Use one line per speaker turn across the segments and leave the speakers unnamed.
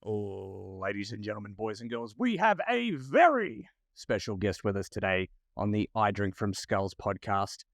Ladies and gentlemen, boys and girls, we have a very special guest with us today on the I Drink From Skulls podcast.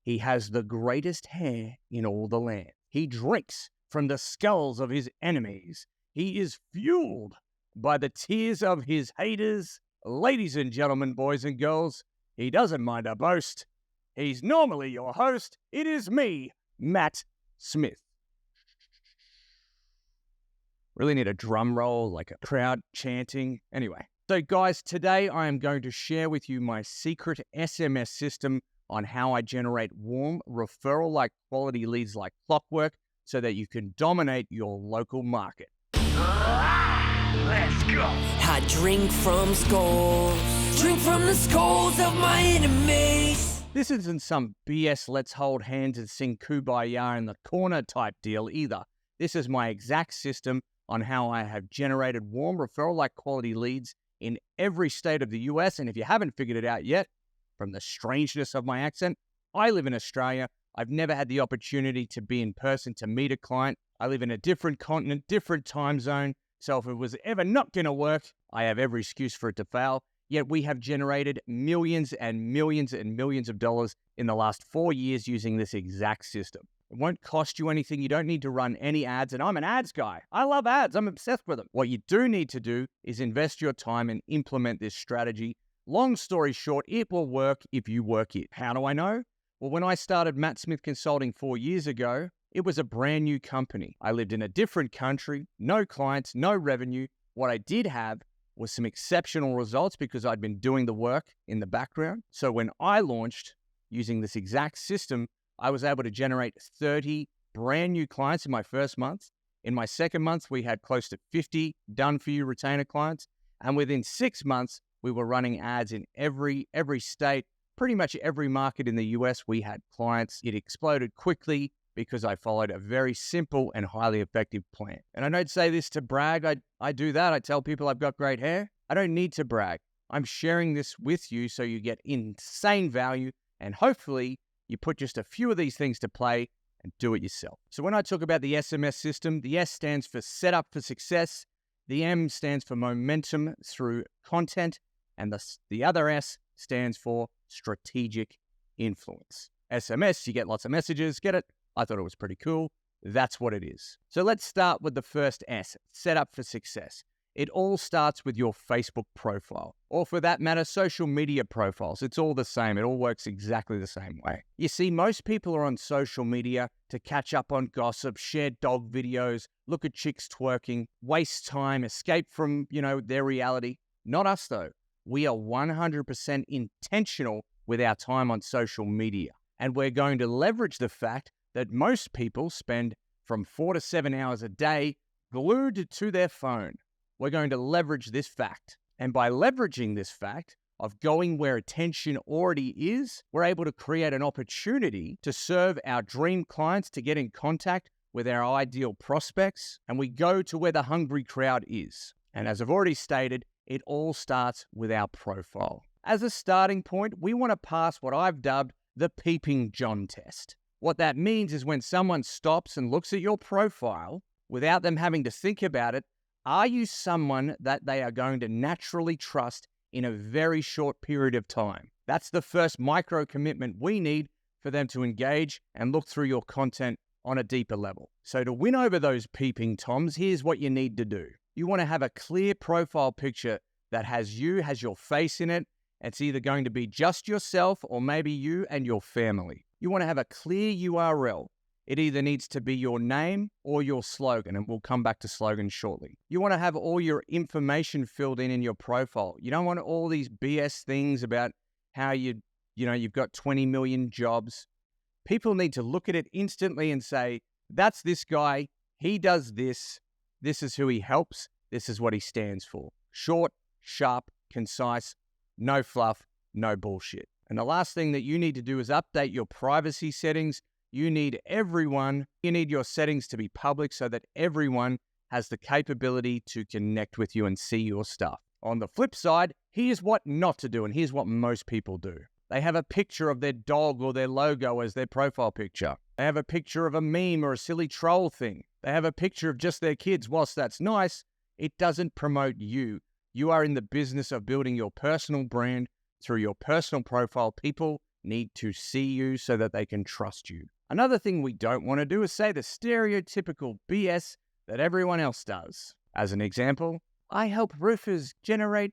He has the greatest hair in all the land. He drinks from the skulls of his enemies. He is fueled by the tears of his haters. Ladies and gentlemen, boys and girls, he doesn't mind a boast. He's normally your host. It is me, Matt Smith. Really need a drum roll, like a crowd chanting. Anyway, so guys, today I am going to share with you my secret SMS system on how I generate warm, referral-like quality leads like clockwork so that you can dominate your local market.
Let's go.
I drink from skulls, drink from the skulls of my enemies.
This isn't some BS let's hold hands and sing Kumbaya in the corner type deal either. This is my exact system on how I have generated warm referral-like quality leads in every state of the US. And if you haven't figured it out yet, from the strangeness of my accent, I live in Australia. I've never had the opportunity to be in person to meet a client. I live in a different continent, different time zone. So if it was ever not going to work, I have every excuse for it to fail. Yet we have generated millions and millions and millions of dollars in the last 4 years using this exact system. It won't cost you anything. You don't need to run any ads. And I'm an ads guy. I love ads. I'm obsessed with them. What you do need to do is invest your time and implement this strategy. Long story short, it will work if you work it. How do I know? Well, when I started Matt Smith Consulting 4 years ago, it was a brand new company. I lived in a different country, no clients, no revenue. What I did have was some exceptional results because I'd been doing the work in the background. So when I launched using this exact system, I was able to generate 30 brand new clients in my first month. In my second month, we had close to 50 done-for-you retainer clients. And within 6 months, we were running ads in every state, pretty much every market in the US. We had clients. It exploded quickly because I followed a very simple and highly effective plan. And I don't say this to brag. I do that. I tell people I've got great hair. I don't need to brag. I'm sharing this with you so you get insane value and hopefully you put just a few of these things to play and do it yourself. So when I talk about the SMS system, the S stands for set up for success. The M stands for momentum through content. And the other S stands for strategic influence. SMS, you get lots of messages. Get it? I thought it was pretty cool. That's what it is. So let's start with the first S, set up for success. It all starts with your Facebook profile, or for that matter, social media profiles. It's all the same. It all works exactly the same way. You see, most people are on social media to catch up on gossip, share dog videos, look at chicks twerking, waste time, escape from, their reality. Not us though. We are 100% intentional with our time on social media. And we're going to leverage the fact that most people spend from 4 to 7 hours a day glued to their phone. We're going to leverage this fact. And by leveraging this fact of going where attention already is, we're able to create an opportunity to serve our dream clients, to get in contact with our ideal prospects, and we go to where the hungry crowd is. And as I've already stated, it all starts with our profile. As a starting point, we want to pass what I've dubbed the Peeping John test. What that means is when someone stops and looks at your profile, without them having to think about it, are you someone that they are going to naturally trust in a very short period of time? That's the first micro commitment we need for them to engage and look through your content on a deeper level. So to win over those peeping toms, here's what you need to do. You want to have a clear profile picture that has your face in it. It's either going to be just yourself or maybe you and your family. You want to have a clear URL. It either needs to be your name or your slogan, and we'll come back to slogan shortly. You want to have all your information filled in your profile. You don't want all these BS things about how you've got 20 million jobs. People need to look at it instantly and say, that's this guy, he does this, this is who he helps, this is what he stands for. Short, sharp, concise, no fluff, no bullshit. And the last thing that you need to do is update your privacy settings. You need your settings to be public so that everyone has the capability to connect with you and see your stuff. On the flip side, here's what not to do, and here's what most people do. They have a picture of their dog or their logo as their profile picture. They have a picture of a meme or a silly troll thing. They have a picture of just their kids. Whilst that's nice, It doesn't promote you. You are in the business of building your personal brand through your personal profile. People need to see you so that they can trust you. Another thing we don't want to do is say the stereotypical BS that everyone else does. As an example, I help roofers generate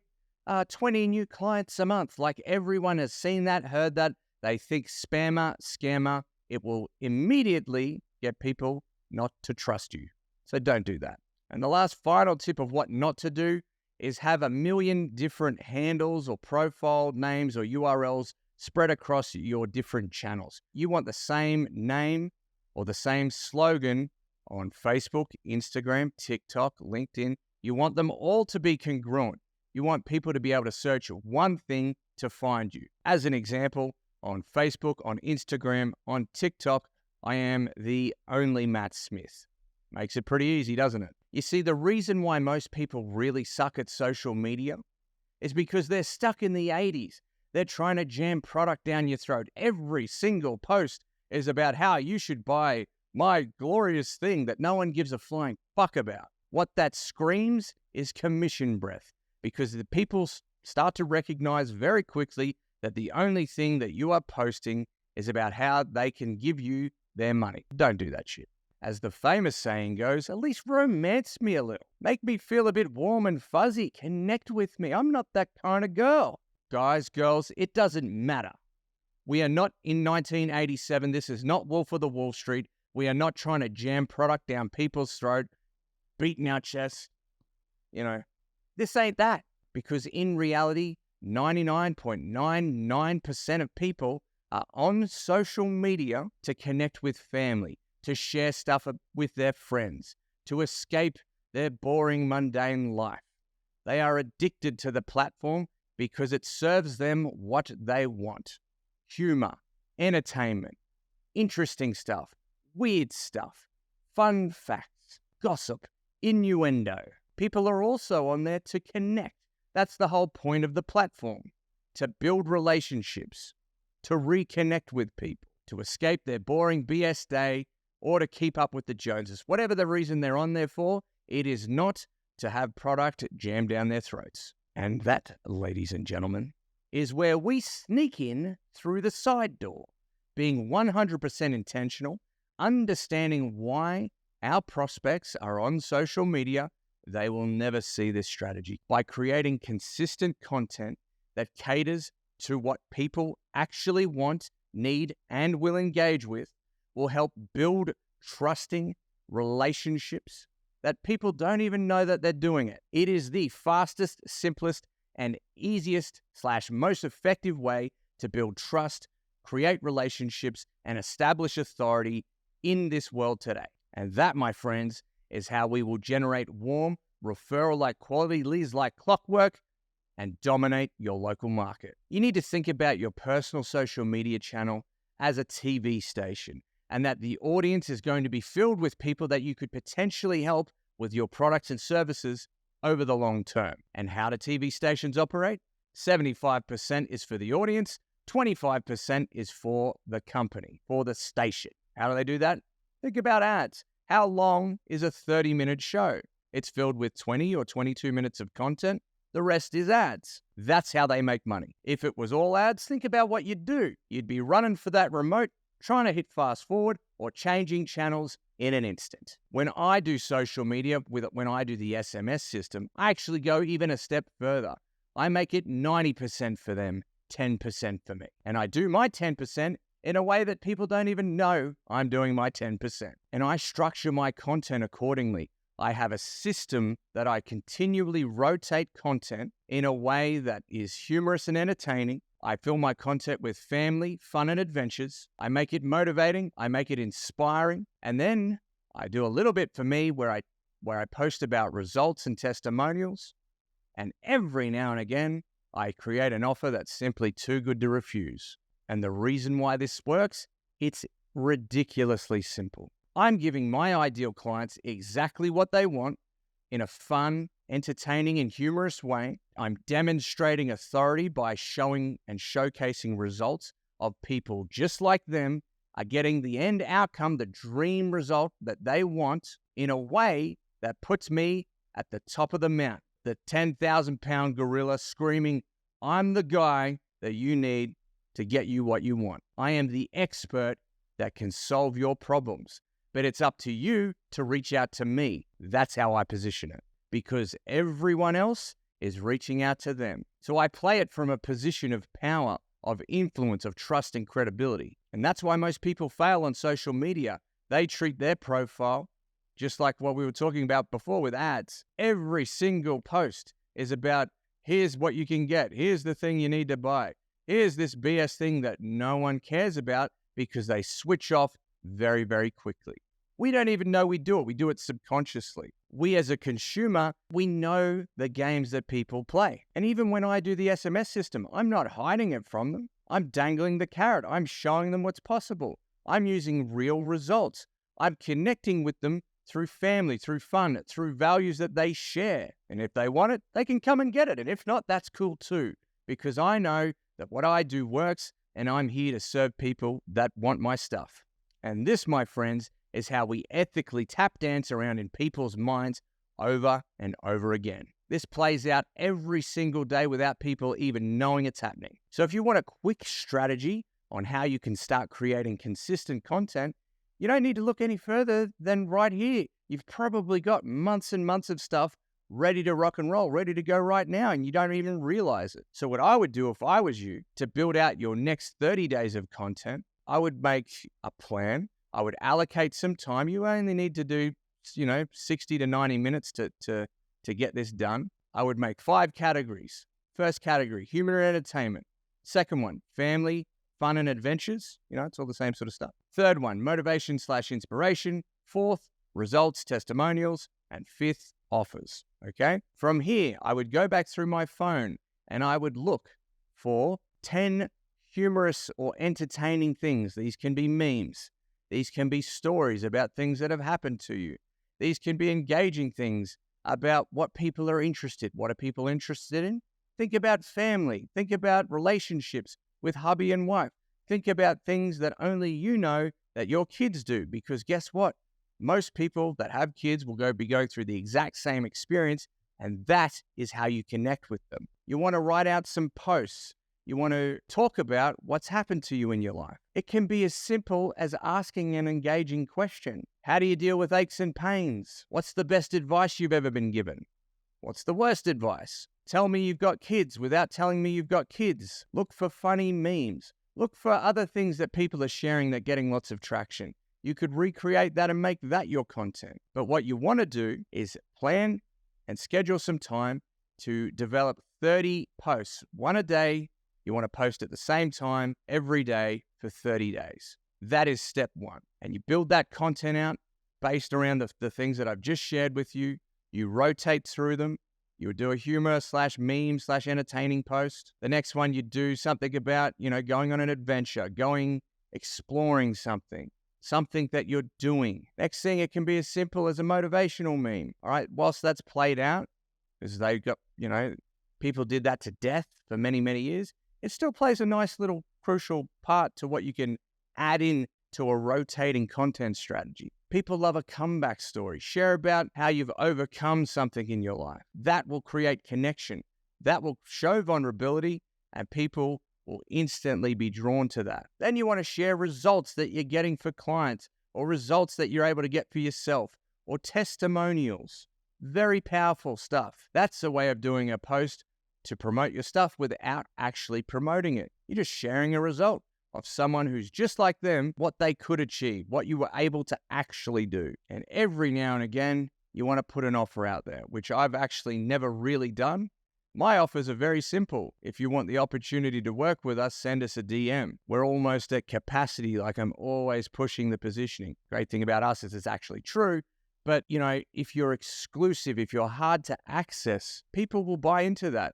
20 new clients a month. Like everyone has seen that, heard that. They think spammer, scammer. It will immediately get people not to trust you. So don't do that. And the last final tip of what not to do is have a million different handles or profile names or URLs spread across your different channels. You want the same name or the same slogan on Facebook, Instagram, TikTok, LinkedIn. You want them all to be congruent. You want people to be able to search one thing to find you. As an example, on Facebook, on Instagram, on TikTok, I am the only Matt Smith. Makes it pretty easy, doesn't it? You see, the reason why most people really suck at social media is because they're stuck in the 80s. They're trying to jam product down your throat. Every single post is about how you should buy my glorious thing that no one gives a flying fuck about. What that screams is commission breath, because the people start to recognize very quickly that the only thing that you are posting is about how they can give you their money. Don't do that shit. As the famous saying goes, at least romance me a little. Make me feel a bit warm and fuzzy. Connect with me. I'm not that kind of girl. Guys, girls, it doesn't matter. We are not in 1987. This is not Wolf of the Wall Street. We are not trying to jam product down people's throat, beating our chests. This ain't that. Because in reality, 99.99% of people are on social media to connect with family, to share stuff with their friends, to escape their boring, mundane life. They are addicted to the platform because it serves them what they want. Humor, entertainment, interesting stuff, weird stuff, fun facts, gossip, innuendo. People are also on there to connect. That's the whole point of the platform, to build relationships, to reconnect with people, to escape their boring BS day, or to keep up with the Joneses. Whatever the reason they're on there for, it is not to have product jammed down their throats. And that, ladies and gentlemen, is where we sneak in through the side door, being 100% intentional, understanding why our prospects are on social media. They will never see this strategy. By creating consistent content that caters to what people actually want, need, and will engage with, will help build trusting relationships that people don't even know that they're doing it. It is the fastest, simplest, and easiest / most effective way to build trust, create relationships, and establish authority in this world today. And that, my friends, is how we will generate warm, referral-like quality leads like clockwork and dominate your local market. You need to think about your personal social media channel as a TV station, and that the audience is going to be filled with people that you could potentially help with your products and services over the long term. And how do TV stations operate? 75% is for the audience, 25% is for the company, for the station. How do they do that? Think about ads. How long is a 30-minute show? It's filled with 20 or 22 minutes of content. The rest is ads. That's how they make money. If it was all ads, think about what you'd do. You'd be running for that remote, trying to hit fast forward, or changing channels in an instant. When I do social media, when I do the SMS system, I actually go even a step further. I make it 90% for them, 10% for me. And I do my 10% in a way that people don't even know I'm doing my 10%. And I structure my content accordingly. I have a system that I continually rotate content in a way that is humorous and entertaining. I fill my content with family, fun, and adventures. I make it motivating. I make it inspiring. And then I do a little bit for me where I post about results and testimonials. And every now and again, I create an offer that's simply too good to refuse. And the reason why this works, it's ridiculously simple. I'm giving my ideal clients exactly what they want in a fun, entertaining, and humorous way. I'm demonstrating authority by showing and showcasing results of people just like them are getting the end outcome, the dream result that they want, in a way that puts me at the top of the mountain, the 10,000-pound gorilla screaming, I'm the guy that you need to get you what you want. I am the expert that can solve your problems. But it's up to you to reach out to me. That's how I position it, because everyone else is reaching out to them. So I play it from a position of power, of influence, of trust and credibility. And that's why most people fail on social media. They treat their profile just like what we were talking about before with ads. Every single post is about, here's what you can get. Here's the thing you need to buy. Here's this BS thing that no one cares about, because they switch off very, very quickly. We don't even know we do it. We do it subconsciously. We as a consumer, we know the games that people play. And even when I do the SMS system, I'm not hiding it from them. I'm dangling the carrot. I'm showing them what's possible. I'm using real results. I'm connecting with them through family, through fun, through values that they share. And if they want it, they can come and get it. And if not, that's cool too, because I know that what I do works, and I'm here to serve people that want my stuff. And this, my friends, is how we ethically tap dance around in people's minds over and over again. This plays out every single day without people even knowing it's happening. So if you want a quick strategy on how you can start creating consistent content, you don't need to look any further than right here. You've probably got months and months of stuff ready to rock and roll, ready to go right now, and you don't even realize it. So what I would do if I was you to build out your next 30 days of content, I would make a plan. I would allocate some time. You only need to do, 60 to 90 minutes to get this done. I would make 5 categories. First category, humor and entertainment. Second one, family, fun and adventures. It's all the same sort of stuff. Third one, motivation/inspiration. Fourth, results, testimonials. And fifth, offers. Okay? From here, I would go back through my phone and I would look for 10 humorous or entertaining things. These can be memes. These can be stories about things that have happened to you. These can be engaging things about what people are interested. What are people interested in? Think about family. Think about relationships with hubby and wife. Think about things that only you know that your kids do, because guess what? Most people that have kids will be going through the exact same experience, and that is how you connect with them. You want to write out some posts. You want to talk about what's happened to you in your life. It can be as simple as asking an engaging question. How do you deal with aches and pains? What's the best advice you've ever been given? What's the worst advice? Tell me you've got kids without telling me you've got kids. Look for funny memes. Look for other things that people are sharing that are getting lots of traction. You could recreate that and make that your content. But what you want to do is plan and schedule some time to develop 30 posts, one a day. You want to post at the same time every day for 30 days. That is step one. And you build that content out based around the things that I've just shared with you. You rotate through them. You would do a humor/meme/entertaining post. The next one, you do something about, going on an adventure, exploring something that you're doing. Next thing, it can be as simple as a motivational meme. All right. Whilst that's played out, because they got, people did that to death for many, many years, it still plays a nice little crucial part to what you can add in to a rotating content strategy. People love a comeback story. Share about how you've overcome something in your life. That will create connection. That will show vulnerability, and people will instantly be drawn to that. Then you want to share results that you're getting for clients, or results that you're able to get for yourself, or testimonials. Very powerful stuff. That's a way of doing a post to promote your stuff without actually promoting it. You're just sharing a result of someone who's just like them, what they could achieve, what you were able to actually do. And every now and again, you want to put an offer out there, which I've actually never really done. My offers are very simple. If you want the opportunity to work with us, send us a DM. We're almost at capacity, like I'm always pushing the positioning. Great thing about us is it's actually true. But, if you're exclusive, if you're hard to access, people will buy into that.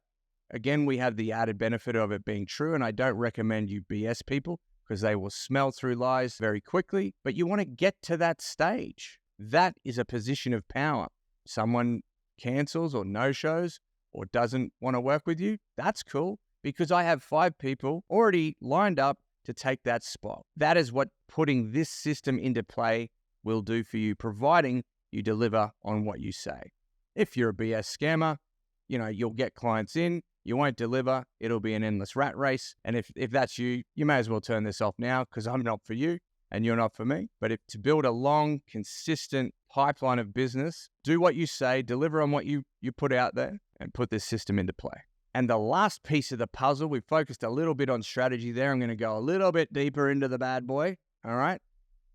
Again, we have the added benefit of it being true, and I don't recommend you BS people because they will smell through lies very quickly, but you want to get to that stage. That is a position of power. Someone cancels or no-shows or doesn't want to work with you, that's cool, because I have 5 people already lined up to take that spot. That is what putting this system into play will do for you, providing you deliver on what you say. If you're a BS scammer, you'll get clients in, you won't deliver, it'll be an endless rat race. And if that's you, you may as well turn this off now, because I'm not for you and you're not for me. But to build a long, consistent pipeline of business, do what you say, deliver on what you put out there, and put this system into play. And the last piece of the puzzle, we focused a little bit on strategy there. I'm going to go a little bit deeper into the bad boy. All right.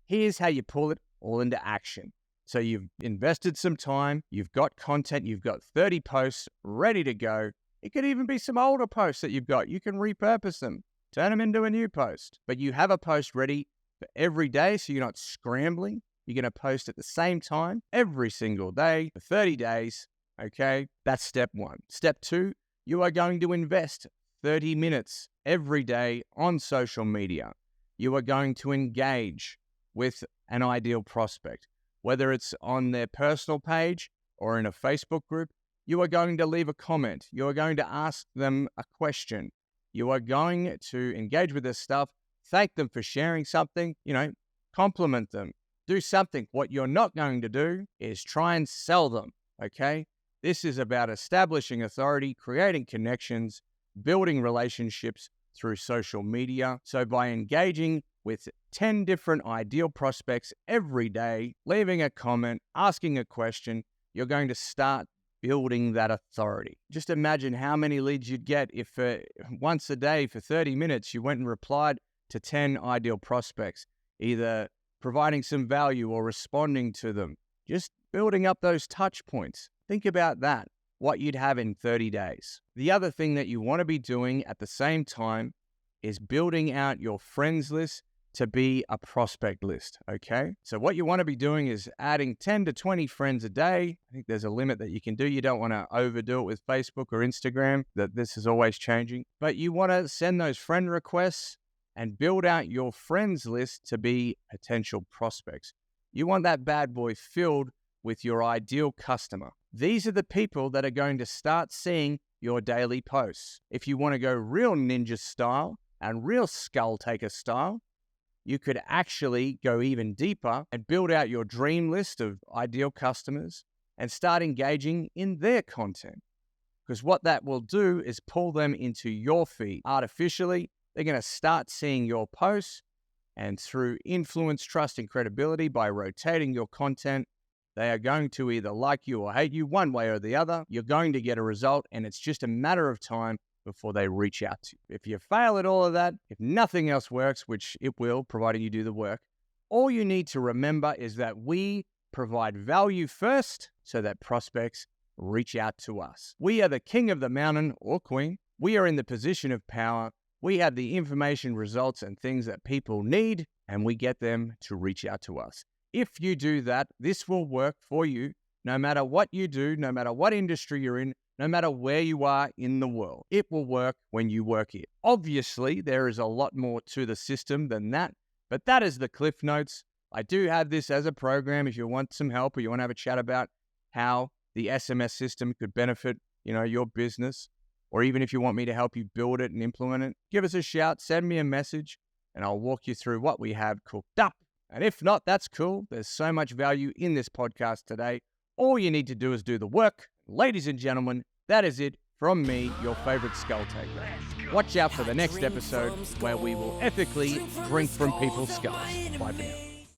Here's how you pull it all into action. So you've invested some time, you've got content, you've got 30 posts ready to go. It could even be some older posts that you've got. You can repurpose them, turn them into a new post. But you have a post ready for every day, so you're not scrambling. You're going to post at the same time every single day for 30 days. Okay, that's step one. Step two, you are going to invest 30 minutes every day on social media. You are going to engage with an ideal prospect, whether it's on their personal page or in a Facebook group. You are going to leave a comment. You are going to ask them a question. You are going to engage with their stuff, thank them for sharing something, compliment them, do something. What you're not going to do is try and sell them, okay? This is about establishing authority, creating connections, building relationships through social media. So by engaging with 10 different ideal prospects every day, leaving a comment, asking a question, you're going to start building that authority. Just imagine how many leads you'd get if once a day for 30 minutes you went and replied to 10 ideal prospects, either providing some value or responding to them. Just building up those touch points. Think about that, what you'd have in 30 days. The other thing that you want to be doing at the same time is building out your friends list to be a prospect list, okay? So what you want to be doing is adding 10 to 20 friends a day. I think there's a limit that you can do. You don't want to overdo it with Facebook or Instagram, that this is always changing. But you want to send those friend requests and build out your friends list to be potential prospects. You want that bad boy filled with your ideal customer. These are the people that are going to start seeing your daily posts. If you want to go real ninja style and real skull taker style, you could actually go even deeper and build out your dream list of ideal customers and start engaging in their content. Because what that will do is pull them into your feed artificially. They're going to start seeing your posts, and through influence, trust, and credibility, by rotating your content, they are going to either like you or hate you, one way or the other. You're going to get a result, and it's just a matter of time before they reach out to you. If you fail at all of that, if nothing else works, which it will, providing you do the work, all you need to remember is that we provide value first so that prospects reach out to us. We are the king of the mountain or queen. We are in the position of power. We have the information, results, and things that people need, and we get them to reach out to us. If you do that, this will work for you no matter what you do, no matter what industry you're in, no matter where you are in the world. It will work when you work it. Obviously, there is a lot more to the system than that, but that is the cliff notes. I do have this as a program if you want some help or you want to have a chat about how the SMS system could benefit, your business, or even if you want me to help you build it and implement it, give us a shout, send me a message, and I'll walk you through what we have cooked up. And if not, that's cool. There's so much value in this podcast today. All you need to do is do the work. Ladies and gentlemen, that is it from me, your favorite skull taker. Watch out for the next episode where we will ethically drink from people's skulls. Bye for now.